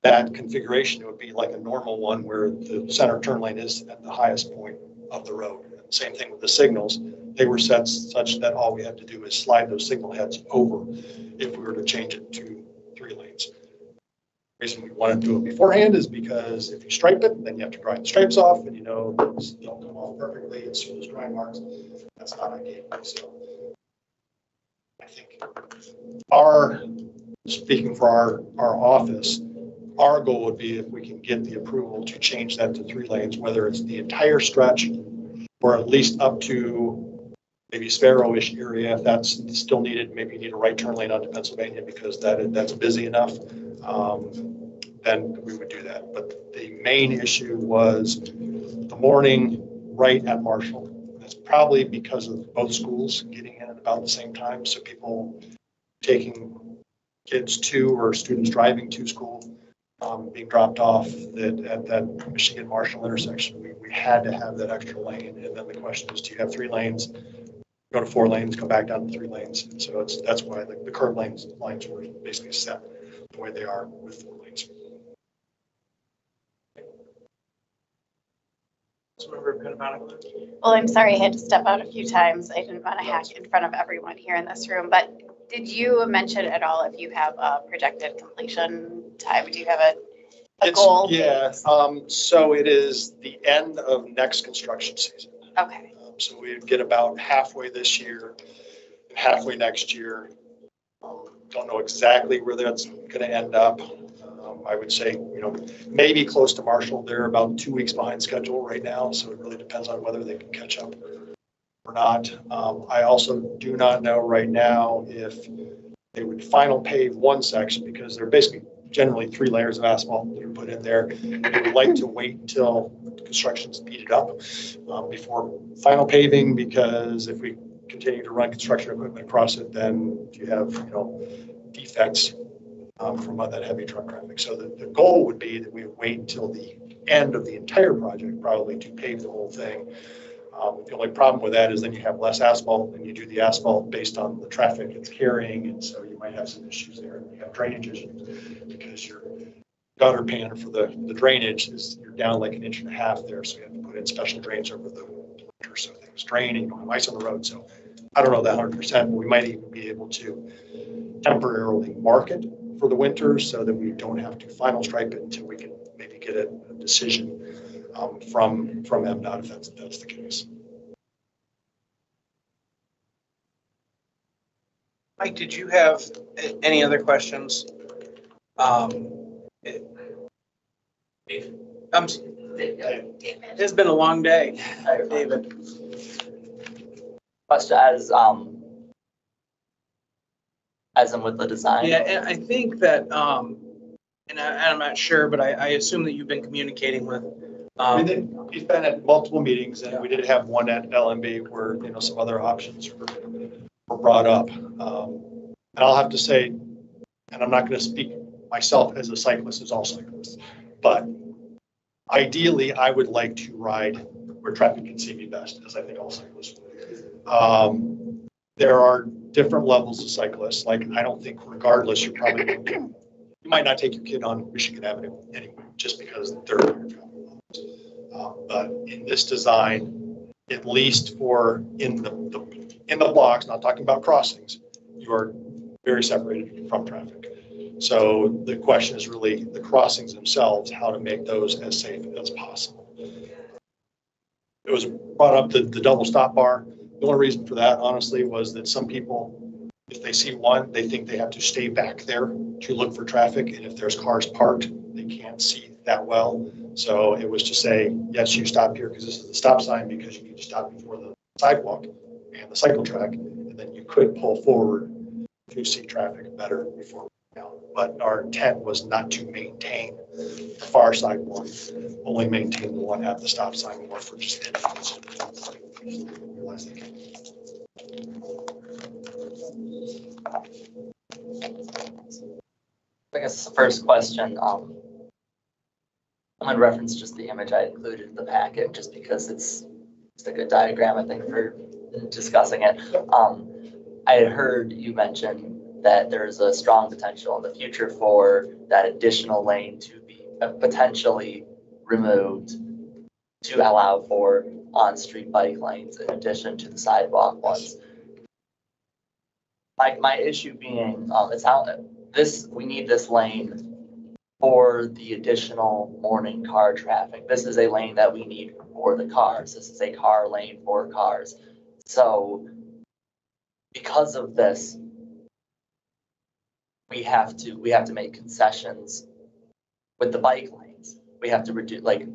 that configuration, it would be like a normal one where the center turn lane is at the highest point of the road. And same thing with the signals. They were set such that all we had to do is slide those signal heads over if we were to change it to 3 lanes. The reason we want to do it beforehand is because if you stripe it, then you have to grind the stripes off, and those don't come off perfectly. It's those dry marks. That's not ideal. So I think speaking for our office, our goal would be if we can get the approval to change that to 3 lanes, whether it's the entire stretch or at least up to maybe Sparrow-ish area, if that's still needed. Maybe you need a right turn lane onto Pennsylvania because that's busy enough. Then we would do that. But the main issue was the morning right at Marshall. That's probably because of both schools getting in at about the same time. So people taking kids to or students driving to school, being dropped off at that Michigan Marshall intersection. We had to have that extra lane. And then the question is, do you have 3 lanes? Go to 4 lanes, go back down to 3 lanes. And so that's why the curb lines were basically set the way they are with 4 lanes. Well, I'm sorry I had to step out a few times. I didn't want to hack in front of everyone here in this room, but did you mention at all if you have a projected completion time? Do you have a goal? Yeah, so it is the end of next construction season. Okay. So we get about halfway this year, and halfway next year. Don't know exactly where that's going to end up. I would say, maybe close to Marshall. They're about 2 weeks behind schedule right now, so it really depends on whether they can catch up or not. I also do not know right now if they would final pave one section because they're basically generally 3 layers of asphalt that are put in there. They would like to wait until construction's speeded up before final paving, because if we continue to run construction equipment across it, then you have, defects from that heavy truck traffic. So the goal would be that we wait until the end of the entire project, probably, to pave the whole thing. The only problem with that is then you have less asphalt, and you do the asphalt based on the traffic it's carrying, and so you might have some issues there. And you have drainage issues because your gutter pan for the drainage you're down like 1.5 inches there, so you have to put in special drains over the winter so things drain and you don't have ice on the road. So I don't know that 100%, but we might even be able to temporarily mark it for the winter so that we don't have to final stripe it until we can maybe get a decision from MDOT if that's the case. Mike, did you have any other questions? It's been a long day, David. Question as as in with the design? Yeah, and I think that, and I'm not sure, but I assume that you've been communicating with, He's been at multiple meetings, and we did have one at LMB where, you know, some other options were brought up. And I'll have to say, and I'm not going to speak myself as a cyclist, as all cyclists, but ideally, I would like to ride where traffic can see me best, as I think all cyclists would. There are different levels of cyclists. Like, I don't think regardless, you're probably going to, you might not take your kid on Michigan Avenue anyway, just because they're but in this design, at least for in the blocks, not talking about crossings, you are very separated from traffic. So the question is really the crossings themselves, how to make those as safe as possible. It was brought up the double stop bar. The only reason for that, honestly, was that some people, if they see one, they think they have to stay back there to look for traffic. And if there's cars parked, they can't see that well. So it was to say, yes, you stop here because this is the stop sign, because you need to stop before the sidewalk and the cycle track. And then you could pull forward to see traffic better before. But our intent was not to maintain the far sidewalk, only maintain the one at the stop sign, more for just I guess the first question, I'm going to reference just the image I included in the packet, just because it's a good diagram, I think, for discussing it. I had heard you mention that there's a strong potential in the future for that additional lane to be potentially removed to allow for on-street bike lanes in addition to the sidewalk ones. My issue being, it's how we need this lane for the additional morning car traffic. This is a lane that we need for the cars. This is a car lane for cars. So because of this, we have to make concessions with the bike lanes. We have to reduce, like,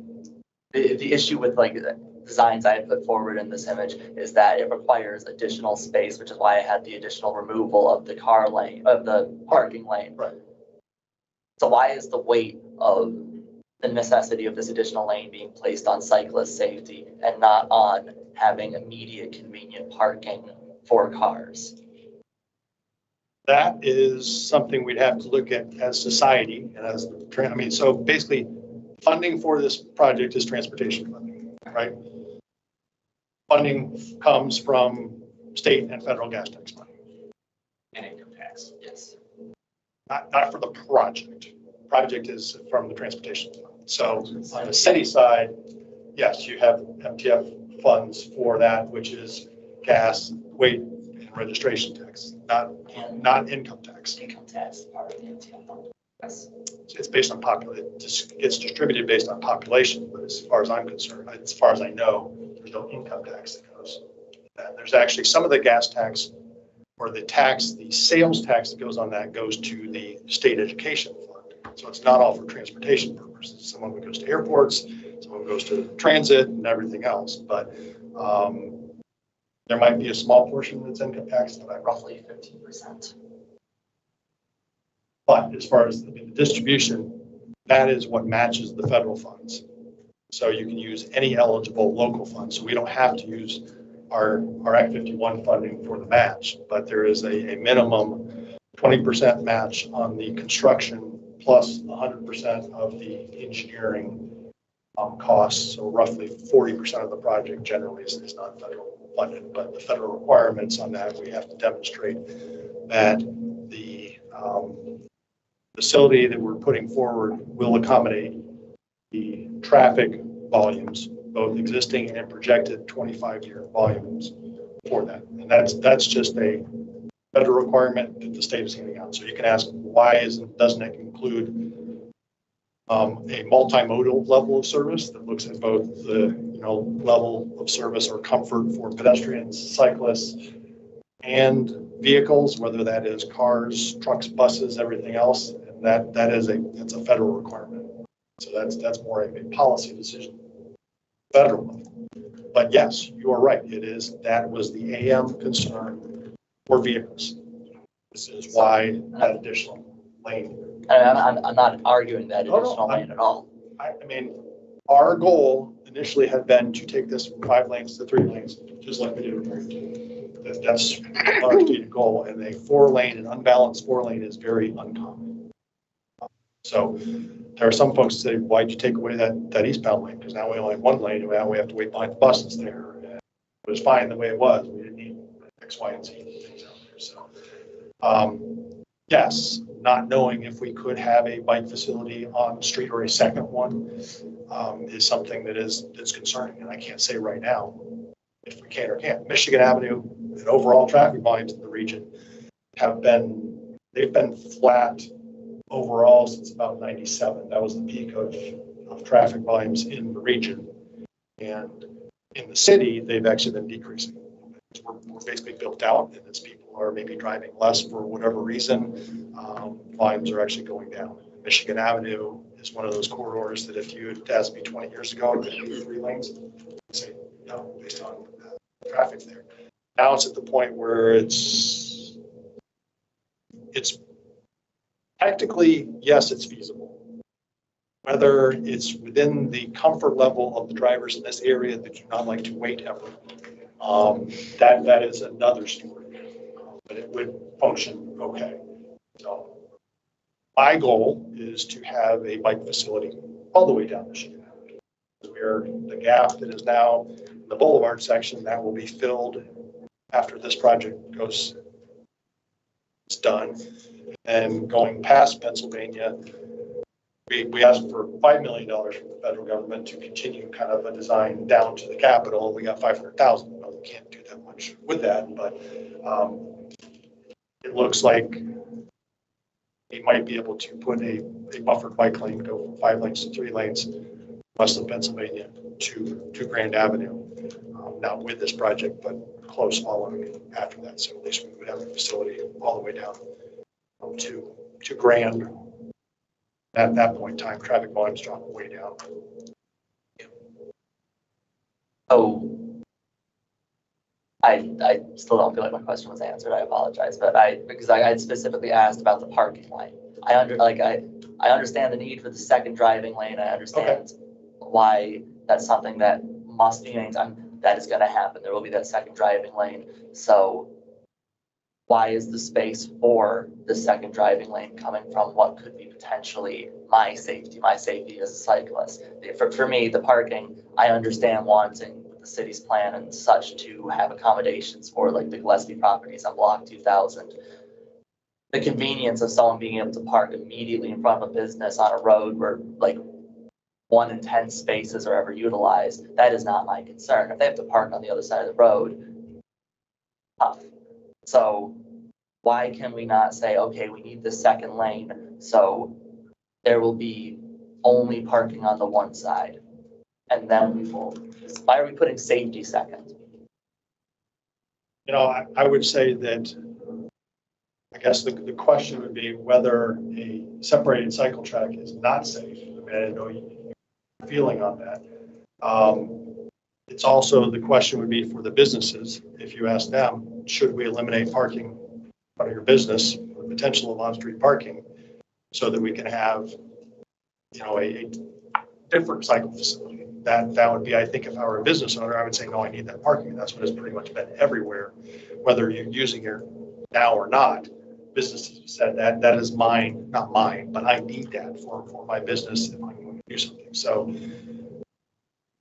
the issue with like the designs I had put forward in this image is that it requires additional space, which is why I had the additional removal of the car lane, of the parking lane. Right. So why is the weight of the necessity of this additional lane being placed on cyclist safety and not on having immediate convenient parking for cars? That is something we'd have to look at as society and as, I mean, so basically funding for this project is transportation funding, right? Funding comes from state and federal gas tax money. And income tax. Yes. Not for the project. Project is from the transportation fund. So on the city side, yes, you have MTF funds for that, which is gas, weight, and registration tax, not income tax. Income tax is part of the MTF fund. Yes. It's based on it's distributed based on population, but as far as I'm concerned, as far as I know, there's no income tax that goes. And there's actually some of the gas tax or the sales tax that goes on that goes to the state education fund. So it's not all for transportation purposes. Some of it goes to airports, some of it goes to transit and everything else. But there might be a small portion that's income tax, but Roughly 15%. But as far as the distribution, that is what matches the federal funds. So you can use any eligible local funds. So we don't have to use our Act 51 funding for the match, but there is a minimum 20% match on the construction plus 100% of the engineering costs. So roughly 40% of the project generally is not federal funded, but the federal requirements on that, we have to demonstrate that the facility that we're putting forward will accommodate the traffic volumes, both existing and projected 25-year volumes for that. And that's just a federal requirement that the state is handing out. So you can ask, why doesn't it include a multimodal level of service that looks at both the level of service or comfort for pedestrians, cyclists, and vehicles, whether that is cars, trucks, buses, everything else. And that's a federal requirement. So that's more of a policy decision, federal. But yes, you are right. That was the AM concern for vehicles. This is why that additional lane. I'm not arguing that No, no, additional lane at all. I mean, our goal initially had been to take this from 5 lanes to 3 lanes, just like we did. That's our stated goal, and a 4-lane, an unbalanced 4-lane is very uncommon. So there are some folks that say, why'd you take away that eastbound lane? Because now we only have 1 lane, and now we have to wait behind the buses there. And it was fine the way it was. We didn't need X, Y, and Z things out there. So, yes, not knowing if we could have a bike facility on the street or a second one is something that is concerning. And I can't say right now if we can or can't. Michigan Avenue and overall traffic volumes in the region they've been flat overall since about 97. That was the peak of traffic volumes in the region. And in the city, they've actually been decreasing. We're basically built out, and as people are maybe driving less for whatever reason, volumes are actually going down. Michigan Avenue is one of those corridors that if you had asked me 20 years ago, could it be 3 lanes? I'd say no, based on traffic there. Now it's at the point where it's technically, yes, it's feasible. Whether it's within the comfort level of the drivers in this area that do not like to wait ever, that is another story. But it would function okay. So my goal is to have a bike facility all the way down Michigan Avenue. Where the gap that is now in the boulevard section, that will be filled after this project it's done. And going past Pennsylvania, we asked for $5 million from the federal government to continue kind of a design down to the Capitol. We got 500,000. Well, we can't do that much with that, but it looks like we might be able to put a buffered bike lane, go from 5 lanes to 3 lanes west of Pennsylvania to Grand Avenue. Not with this project, but close following after that. So at least we would have a facility all the way down to Grand. At that point in time, traffic volumes drop way down. Oh, I still don't feel like my question was answered. I apologize, but because I had specifically asked about the parking lane. I understand the need for the second driving lane. I understand why that's something that must be maintained. That is going to happen. There will be that second driving lane. So why is the space for the second driving lane coming from what could be potentially my safety as a cyclist? For me, the parking, I understand wanting the city's plan and such to have accommodations for like the Gillespie properties on Block 2000. The convenience of someone being able to park immediately in front of a business on a road where like 1 in 10 spaces are ever utilized, that is not my concern. If they have to park on the other side of the road, tough. So why can we not say, okay, we need the second lane, so there will be only parking on the one side, and then we will. Why are we putting safety second? You know, I would say that, I guess the question would be whether a separated cycle track is not safe. I mean, I know your feeling on that. It's also, the question would be for the businesses, if you ask them, should we eliminate parking in front of your business, or potential of on-street parking, so that we can have, you know, a different cycle facility? That would be, I think, if I were a business owner, I would say, no, I need that parking. That's what has pretty much been everywhere, whether you're using it now or not. Businesses said that is mine, not mine, but I need that for my business if I'm going to do something. So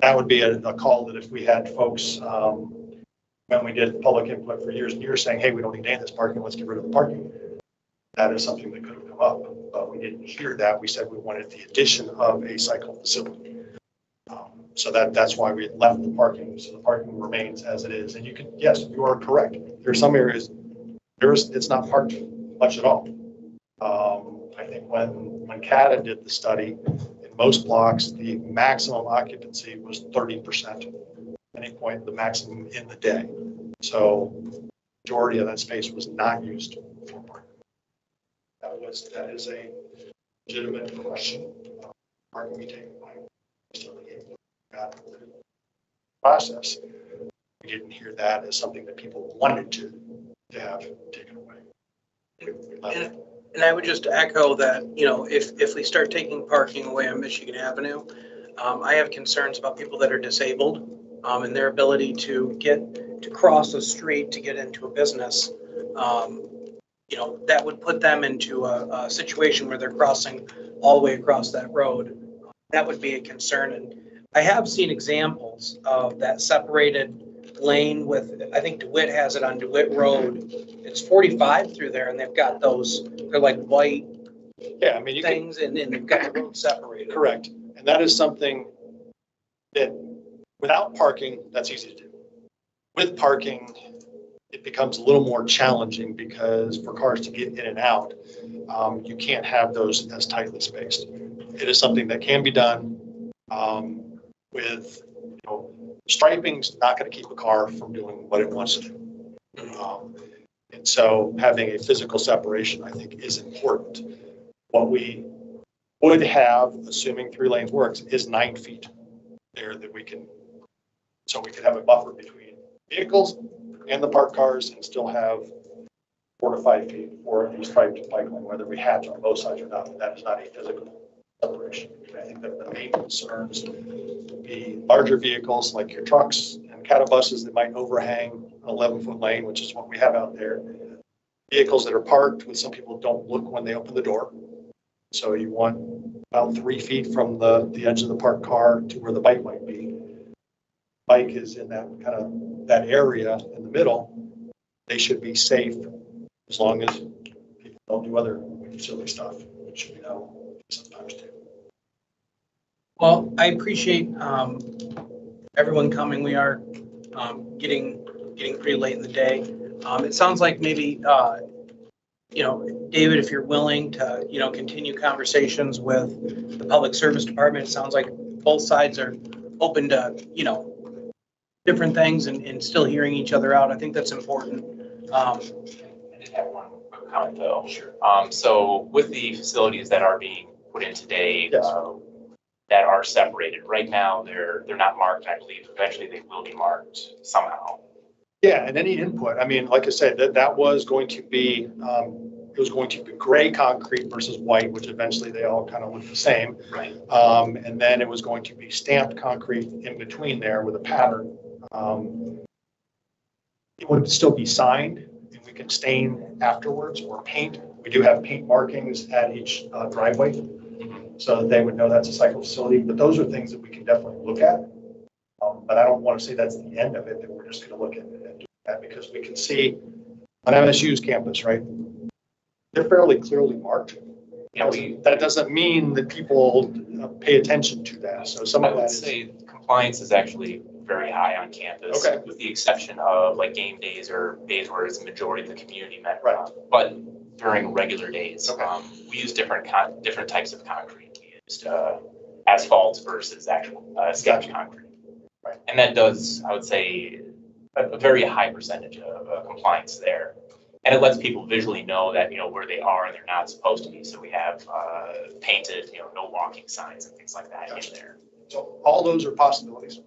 that would be a call that if we had folks, when we did public input for years and years saying, hey, we don't need any of this parking, let's get rid of the parking. That is something that could have come up, but we didn't hear that. We said we wanted the addition of a cycle facility. So that's why we left the parking. So the parking remains as it is. And you can, yes, you are correct. There are some areas, it's not parked much at all. I think when CATA did the study, in most blocks, the maximum occupancy was 30%. At any point, the maximum in the day. So majority of that space was not used for parking. That is a legitimate question. Parking we take process. We didn't hear that as something that people wanted to have taken away. And I would just echo that, if we start taking parking away on Michigan Avenue, I have concerns about people that are disabled, and their ability to cross a street to get into a business. That would put them into a situation where they're crossing all the way across that road. That would be a concern. And I have seen examples of that separated lane with, I think DeWitt has it on DeWitt Road. It's 45 through there, and they've got they're like white Yeah, I mean, you can, things, and they've got the road separated. correct. And that is something that without parking, that's easy to do. With parking, it becomes a little more challenging because for cars to get in and out, you can't have those as tightly spaced. It is something that can be done with, striping's not going to keep a car from doing what it wants to do. And so having a physical separation, I think, is important. What we would have, assuming 3 lanes works, is 9 feet there that we can have a buffer between vehicles and the parked cars and still have 4 to 5 feet for the striped bike lane, whether we hatch on both sides or not. That is not a physical separation. I think that the main concerns would be larger vehicles like your trucks and cattle buses that might overhang an 11-foot lane, which is what we have out there. Vehicles that are parked, with some people don't look when they open the door. So you want about 3 feet from the edge of the parked car to where the bike might be. Bike is in that that area in the middle. They should be safe as long as people don't do other silly stuff, which we know sometimes do. Well, I appreciate everyone coming. We are getting pretty late in the day. It sounds like maybe, David, if you're willing to, continue conversations with the Public Service Department, it sounds like both sides are open to, different things and still hearing each other out. I think that's important. I did have one quick comment though. Sure. So with the facilities that are being put in today, Yes. That are separated, right now, they're not marked. I believe eventually they will be marked somehow. Yeah, and any input, I mean, like I said, that was going to be, it was going to be gray concrete versus white, which eventually they all kind of look the same. Right. And then it was going to be stamped concrete in between there with a pattern. It would still be signed, and we can stain afterwards or paint. We do have paint markings at each driveway, so that they would know that's a cycle facility. But those are things that we can definitely look at. But I don't want to say that's the end of it, that we're just going to look at it and do that, because we can see on MSU's campus, right? They're fairly clearly marked. Yeah, That doesn't mean that people pay attention to that. So some I of that would is. say compliance is actually very high on campus. Okay. With the exception of like game days or days where it's the majority of the community met. Right. But during regular days, Okay. We use different types of concrete. We used asphalt versus actual sketch concrete. Right. And that does, I would say, a very high percentage of compliance there. And it lets people visually know that, where they are and they're not supposed to be. So we have painted, no walking signs and things like that in there. So all those are possibilities.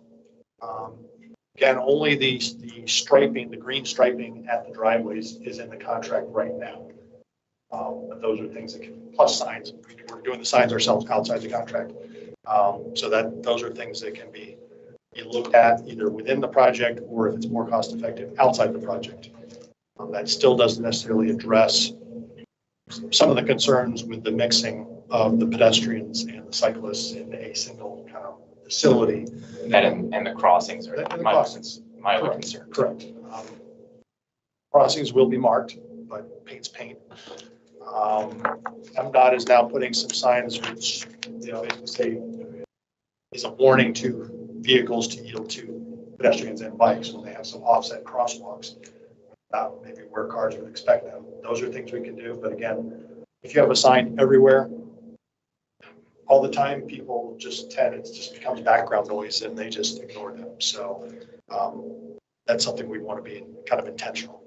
Again, only the striping, the green striping at the driveways is in the contract right now. But those are things that can, plus signs, we're doing the signs ourselves outside the contract. So that those are things that can be looked at either within the project, or if it's more cost effective outside the project. That still doesn't necessarily address some of the concerns with the mixing of the pedestrians and the cyclists in a single kind of facility. That and the crossings are And the my crossings. other concern. Correct. Crossings will be marked, but paint's paint. MDOT is now putting some signs which, basically say is a warning to vehicles to yield to pedestrians and bikes when they have some offset crosswalks. Not maybe where cars would expect them. Those are things we can do. But again, if you have a sign everywhere, all the time, people just it just becomes background noise and they just ignore them. So that's something we want to be kind of intentional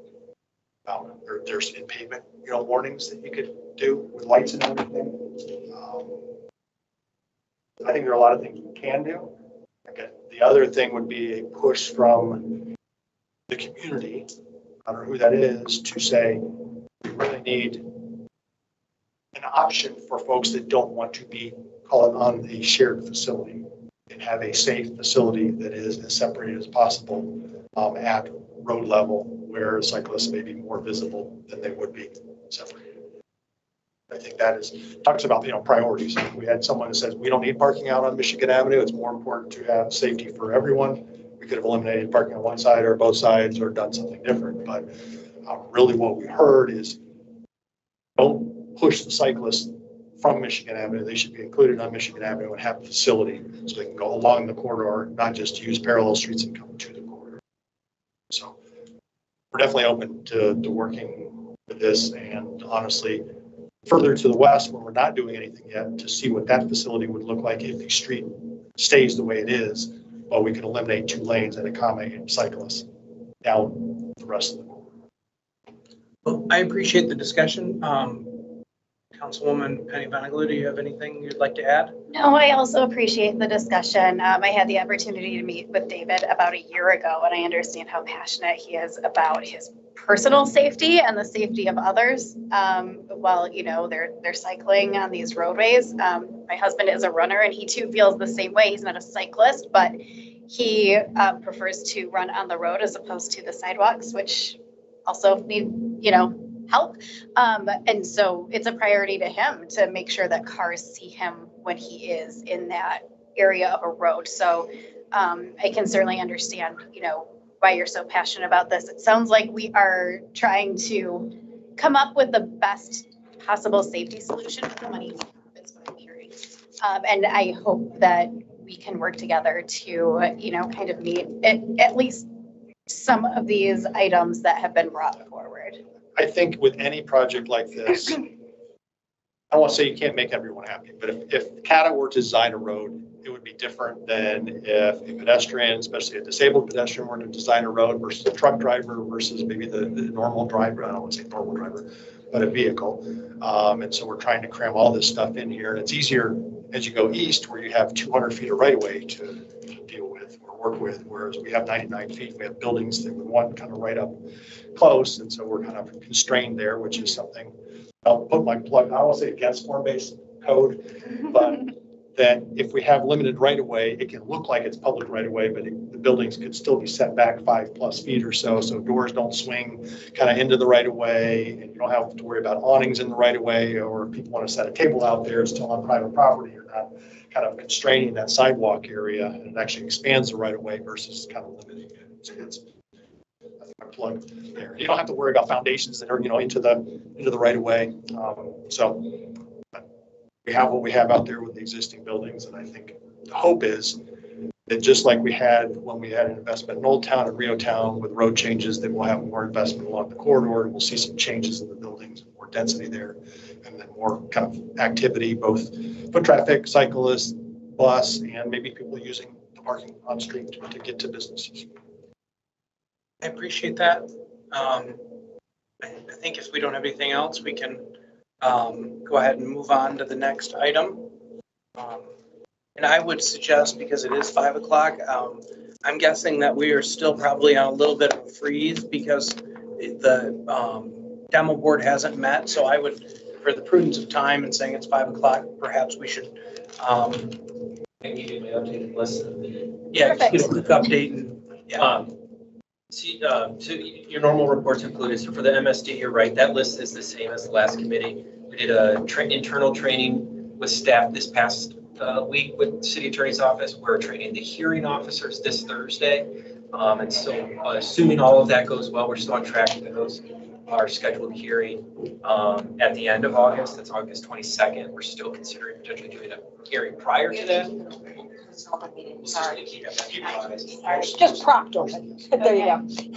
about. There's in pavement, warnings that you could do with lights and everything. I think there are a lot of things we can do. Again, the other thing would be a push from the community, I don't know who that is, to say, really need an option for folks that don't want to be, call it, on a shared facility, and have a safe facility that is as separated as possible at road level, where cyclists may be more visible than they would be separated. I think that talks about, priorities. We had someone who says, we don't need parking out on Michigan Avenue. It's more important to have safety for everyone. We could have eliminated parking on one side or both sides or done something different. But really what we heard is, don't push the cyclists from Michigan Avenue. They should be included on Michigan Avenue and have a facility so they can go along the corridor, not just use parallel streets and come to the corridor. So we're definitely open to working with this, and honestly, further to the west, where we're not doing anything yet, to see what that facility would look like if the street stays the way it is, but we can eliminate 2 lanes and accommodate cyclists down the rest of the corridor. Well, I appreciate the discussion. Councilwoman Penny Beniglu, do you have anything you'd like to add? No, I also appreciate the discussion. I had the opportunity to meet with David about a year ago, and I understand how passionate he is about his personal safety and the safety of others while, they're cycling on these roadways. My husband is a runner, and he too feels the same way. He's not a cyclist, but he prefers to run on the road as opposed to the sidewalks, which also need, help. And so it's a priority to him to make sure that cars see him when he is in that area of a road. So I can certainly understand, why you're so passionate about this. It sounds like we are trying to come up with the best possible safety solution for the money is what I'm hearing. And I hope that we can work together to, kind of meet at least some of these items that have been brought forward. I think with any project like this, I don't want to say you can't make everyone happy, but if CATA were to design a road, it would be different than if a pedestrian, especially a disabled pedestrian, were to design a road versus a truck driver versus maybe the normal driver. I don't want to say normal driver, but a vehicle. And so we're trying to cram all this stuff in here. And it's easier as you go east, where you have 200 feet of right of way to deal with or work with, whereas we have 99 feet. We have buildings that we want kind of right up close. And so we're kind of constrained there, which is something I'll put my plug, I won't say against form-based code, but that if we have limited right-of-way, it can look like it's public right-of-way, but the buildings could still be set back 5+ feet or so, so doors don't swing kind of into the right-of-way, and you don't have to worry about awnings in the right-of-way, or if people want to set a table out there still on private property, you're not kind of constraining that sidewalk area, and it actually expands the right-of-way versus kind of limiting it. So it's my plug there. You don't have to worry about foundations that are, into the right-of-way. So we have what we have out there with the existing buildings, and I think the hope is that just like we had when we had an investment in Old Town and Rio Town with road changes, that we'll have more investment along the corridor, and we'll see some changes in the buildings, more density there, and then more kind of activity, both foot traffic, cyclists, bus, and maybe people using the parking on street to get to businesses. I appreciate that. I think if we don't have anything else, we can go ahead and move on to the next item. And I would suggest, because it is 5 o'clock, I'm guessing that we are still probably on a little bit of a freeze because the demo board hasn't met. So I would, for the prudence of time and saying it's 5 o'clock, perhaps we should. Maybe do my updated list. Yeah, just get a quick update. And, yeah. So your normal reports included. So for the MSD, you're right. That list is the same as the last committee. We did a internal training with staff this past week with the city attorney's office. We're training the hearing officers this Thursday. And so assuming all of that goes well, we're still on track for those. Our scheduled hearing at the end of August. That's August 22nd. We're still considering potentially doing a hearing prior to that. Sorry. Just propped open. There you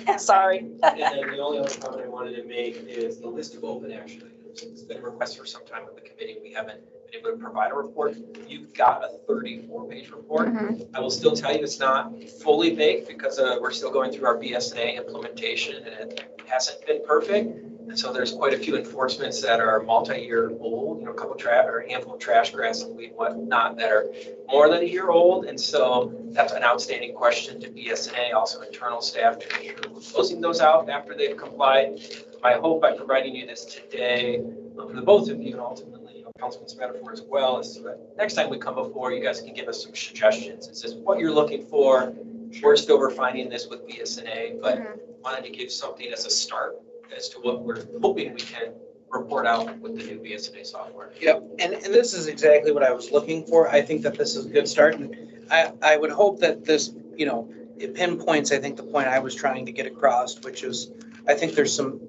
go. Sorry. And then the only other comment I wanted to make is the list of open action items. It's been a request for some time with the committee. We haven't been able to provide a report. You've got a 34-page report. I will still tell you it's not fully baked because we're still going through our BSNA implementation and it hasn't been perfect. And so there's quite a few enforcements that are multi-year old, a couple or a handful of trash, grass and weed, whatnot, that are more than a year old. And so that's an outstanding question to BSNA, also internal staff, to make sure we're closing those out after they've complied. My hope by providing you this today, for the both of you and ultimately, Councilman Spatafor as well, is so that next time we come before, you guys can give us some suggestions. Is this what you're looking for? We're still refining this with BSNA, but wanted to give something as a start as to what we're hoping we can report out with the new BSNA software. Yep, and this is exactly what I was looking for. I think that this is a good start, and I would hope that this, it pinpoints, I think, the point I was trying to get across, which is, I think there's some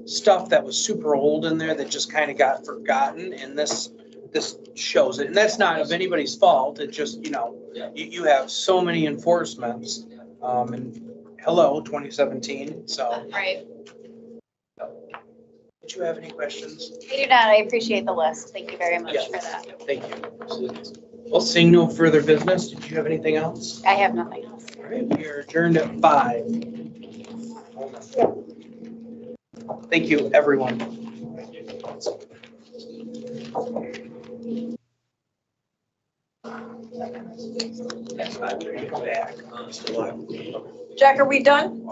stuff that was super old in there that just kind of got forgotten, and this shows it. And that's not of anybody's fault. It just, you have so many enforcements, and hello, 2017, so. Right. Did you have any questions? I do not. I appreciate the list. Thank you very much Yeah. for that. Thank you. Well, seeing no further business, did you have anything else? I have nothing else. All right, we are adjourned at 5. Thank you, everyone. Jack, are we done?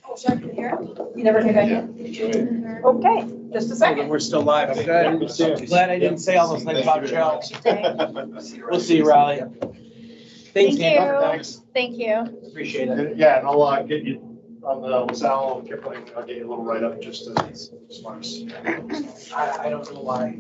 Oh, Jack, you here? You never came back in? Okay, just a second. We're still live. I'm glad I didn't say all those things about Joe. We'll see you, Riley. Thanks, Thank Daniel. you. Thanks. Thank you. Appreciate it. Yeah, and I'll get you on the LaSalle, Kipling, I'll get you a little write-up just as far as. I don't know why.